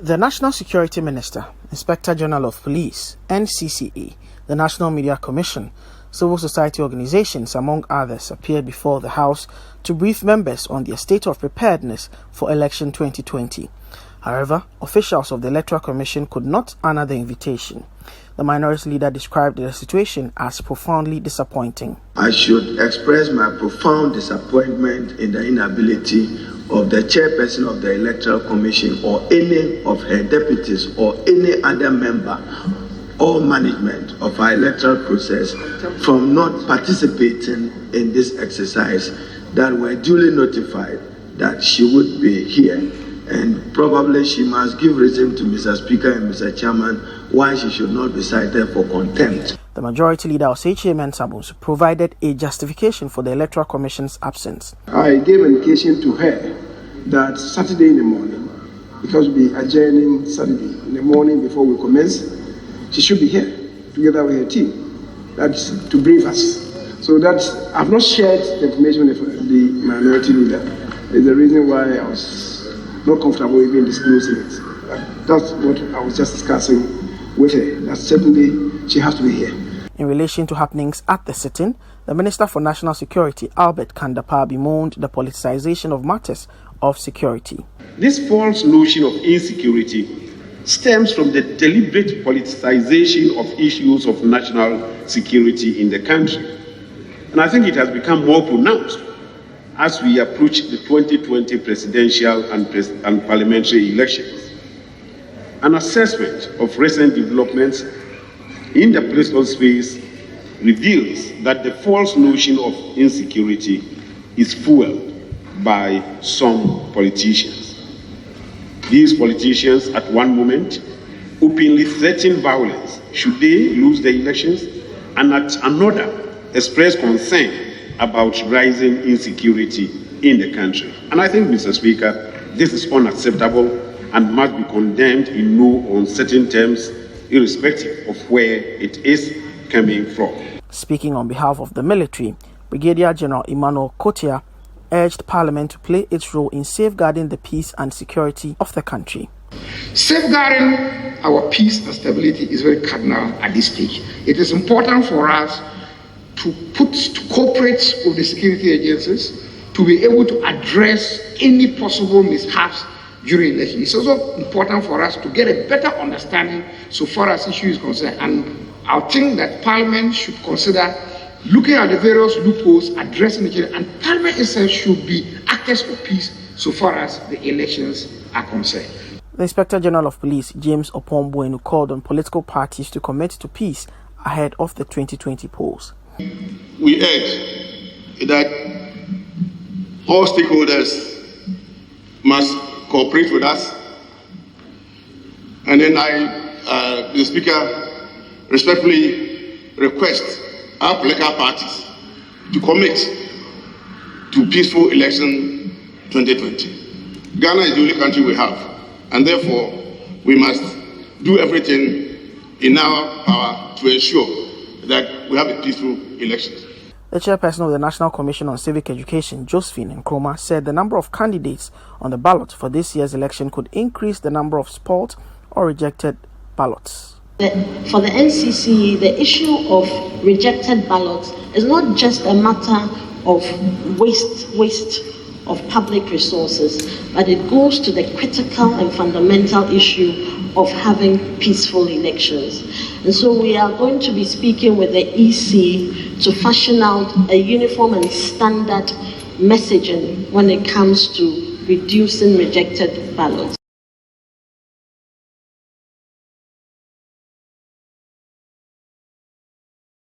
The National Security Minister, Inspector General of Police, NCCE, the National Media Commission, civil society organizations, among others, appeared before the House to brief members on their state of preparedness for election 2020. However, officials of the Electoral Commission could not honor the invitation. The minority leader described the situation as profoundly disappointing. I should express my profound disappointment in the inability of the chairperson of the Electoral Commission or any of her deputies or any other member or management of our electoral process from not participating in this exercise that were duly notified that she would be here. And probably she must give reason to Mr. Speaker and Mr. Chairman why she should not be cited for contempt. The majority leader, Osei Mensah, provided a justification for the Electoral Commission's absence. I gave an indication to her that Saturday in the morning, because we'll be adjourning Saturday in the morning before we commence, she should be here together with her team. That's to brief us. So I've not shared the information with the minority leader. It's the reason why I was not comfortable even disclosing it. That's what I was just discussing with her. That certainly she has to be here. In relation to happenings at the sit-in, the Minister for National Security, Albert Kandapah, bemoaned the politicization of matters of security. This false notion of insecurity stems from the deliberate politicization of issues of national security in the country. And I think it has become more pronounced as we approach the 2020 presidential and parliamentary elections. An assessment of recent developments in the political space reveals that the false notion of insecurity is fueled by some politicians. These politicians at one moment openly threaten violence should they lose the elections, and at another express concern about rising insecurity in the country. And I think, Mr. Speaker, this is unacceptable and must be condemned in no uncertain terms, irrespective of where it is coming from. Speaking on behalf of the military, Brigadier General Emmanuel Kotia urged Parliament to play its role in safeguarding the peace and security of the country. Safeguarding our peace and stability is very cardinal at this stage. It is important for us to cooperate with the security agencies to be able to address any possible mishaps during election. It's also important for us to get a better understanding so far as issue is concerned. And I think that Parliament should consider looking at the various loopholes, addressing it, and Parliament itself should be actors of peace so far as the elections are concerned. The Inspector General of Police, James Opombuenu, called on political parties to commit to peace ahead of the 2020 polls. We urge that all stakeholders must cooperate with us, and then the Speaker, respectfully request our political parties to commit to peaceful election 2020. Ghana is the only country we have, and therefore we must do everything in our power to ensure that we have a peaceful election. The chairperson of the National Commission on Civic Education, Josephine Nkrumah, said the number of candidates on the ballot for this year's election could increase the number of spoiled or rejected ballots. For the NCC, the issue of rejected ballots is not just a matter of waste of public resources, but it goes to the critical and fundamental issue of having peaceful elections. And so we are going to be speaking with the EC to fashion out a uniform and standard messaging when it comes to reducing rejected ballots.